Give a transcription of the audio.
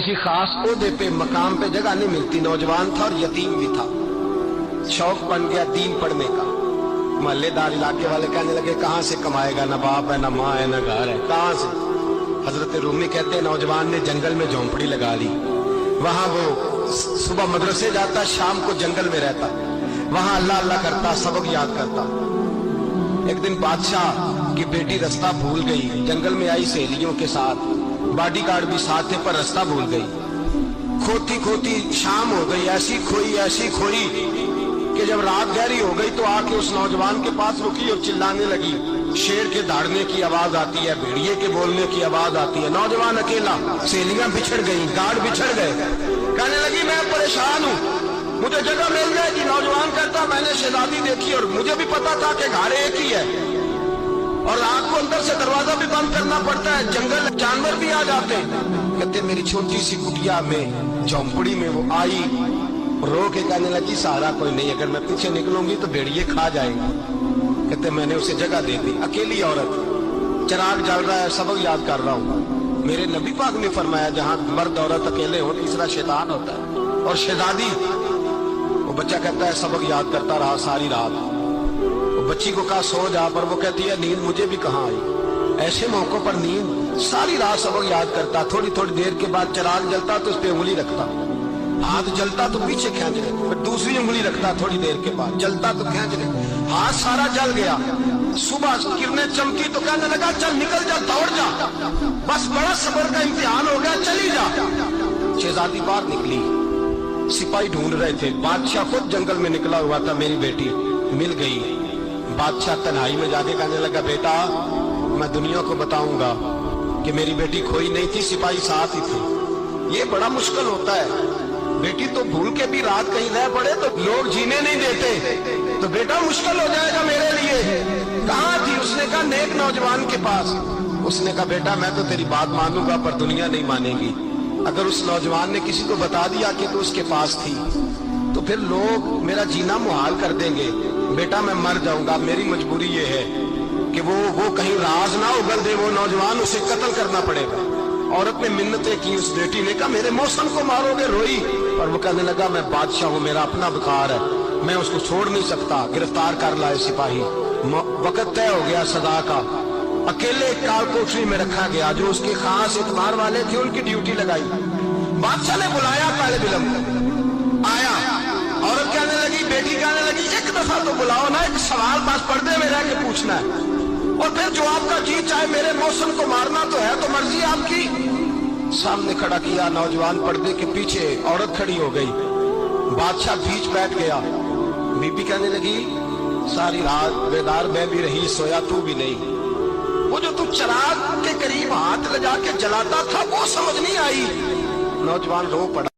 किसी खास ओहदे पे मकाम पे जगह नहीं मिलती, नौजवान था और यतीम भी था, शौक बन गया दीन पढ़ने का। मोहल्लेदार इलाके वाले कहने लगे कहाँ से कमाएगा, ना बाप है, ना माँ है, ना घर है, कहाँ से। हजरत रूमी कहते हैं नौजवान ने जंगल में झोंपड़ी लगा ली, वहां वो सुबह मदरसे जाता, शाम को जंगल में रहता, वहां अल्लाह अल्लाह करता, सबक याद करता। एक दिन बादशाह की बेटी रास्ता भूल गई, जंगल में आई सहेलियों के साथ, बॉडीगार्ड भी साथ थे, पर रास्ता भूल गई। खोती खोती शाम हो गई, ऐसी खोई कि जब रात गहरी हो गई तो आके उस नौजवान के पास रुकी और चिल्लाने लगी। शेर के दहाड़ने की आवाज आती है, भेड़िए के बोलने की आवाज आती है। नौजवान अकेला, सहेलियां बिछड़ गई, गार्ड बिछड़ गए। कहने लगी मैं परेशान हूँ, मुझे जगह मिल जाएगी। नौजवान कहता मैंने शहजादी देखी और मुझे भी पता था कि घर एक ही है और रात को अंदर से दरवाजा भी बंद करना पड़ता है, जंगल जानवर भी आ जाते हैं। कहते मेरी छोटी सी कुटिया में झोंपड़ी में वो आई, रो के कहने लगी सहारा कोई नहीं, अगर मैं पीछे निकलूंगी तो भेड़िए खा जाएंगे। कहते मैंने उसे जगह दे दी। अकेली औरत, चिराग जल रहा है, सबक याद कर रहा हूँ। मेरे नबी पाक ने फरमाया जहाँ मर्द औरत अकेले हो तीसरा शैतान होता है। और शहजादी, वो बच्चा कहता है सबक याद करता रहा सारी रात। वो बच्ची को कहा सो जा, पर वो कहती है नींद मुझे भी कहाँ आई। ऐसे मौकों पर नींद, सारी रात सबक याद करता। थोड़ी थोड़ी देर के बाद चिराग जलता तो उस पर उंगली रखता, हाथ जलता तो पीछे खींच ले, फिर दूसरी उंगली रखता, थोड़ी देर के बाद जलता तो खींच ले, हाथ सारा जल गया। सुबह किरणें चमकी तो कहने लगा चल निकल जा, दौड़ जा, बस बड़ा सब्र का इम्तिहान हो गया, चली जा। शहजादी बाहर निकली, सिपाही ढूंढ रहे थे, बादशाह खुद जंगल में निकला हुआ था। मेरी बेटी मिल गई। बादशाह तन्हाई में जाके कहने लगा बेटा मैं दुनिया को बताऊंगा कि मेरी बेटी खोई नहीं थी, सिपाही साथ ही थे। ये बड़ा मुश्किल होता है, बेटी तो भूल के भी रात कहीं रह पड़े तो लोग जीने नहीं देते, तो बेटा मुश्किल हो जाएगा मेरे लिए। कहाँ थी? उसने कहा नेक नौजवान के पास। उसने कहा बेटा मैं तो तेरी बात मानूंगा पर दुनिया नहीं मानेगी। अगर उस नौजवान ने किसी को बता दिया कि तू उसके पास थी तो फिर लोग मेरा जीना मुहाल कर देंगे। बेटा मैं मर जाऊंगा, मेरी मजबूरी ये है कि वो कहीं राज ना उगल दे वो नौजवान, उसे कत्ल करना पड़ेगा। औरत ने मिन्नतें की, उस बेटी ने कहा मेरे मौसम को मारोगे, रोई। और वो कहने लगा मैं बादशाह हूँ, मेरा अपना बुखार है, मैं उसको छोड़ नहीं सकता। गिरफ्तार कर लाए सिपाही। वक्त तय हो गया सदा का। अकेले एक काल कोठरी में रखा गया, जो उसके खास इतबार वाले थे उनकी ड्यूटी लगाई। बादशाह ने बुलाया ताले बिलम, आया। औरत कहने लगी, बेटी कहने लगी एक दफा तो बुलाओ ना, एक सवाल बस पर्दे में रह के पूछना है और फिर जो आपका जी चाहे। मेरे मौसम को मारना तो है, तो मर्जी आपकी। सामने खड़ा किया नौजवान, पर्दे के पीछे औरत खड़ी हो गई। बादशाह बीच बैठ गया। बीबी कहने लगी सारी रात बेदार मैं भी रही, सोया तू भी नहीं। वो जो तू चिराग के करीब हाथ लगा के जलाता था वो समझ नहीं आई। नौजवान रो पड़ा।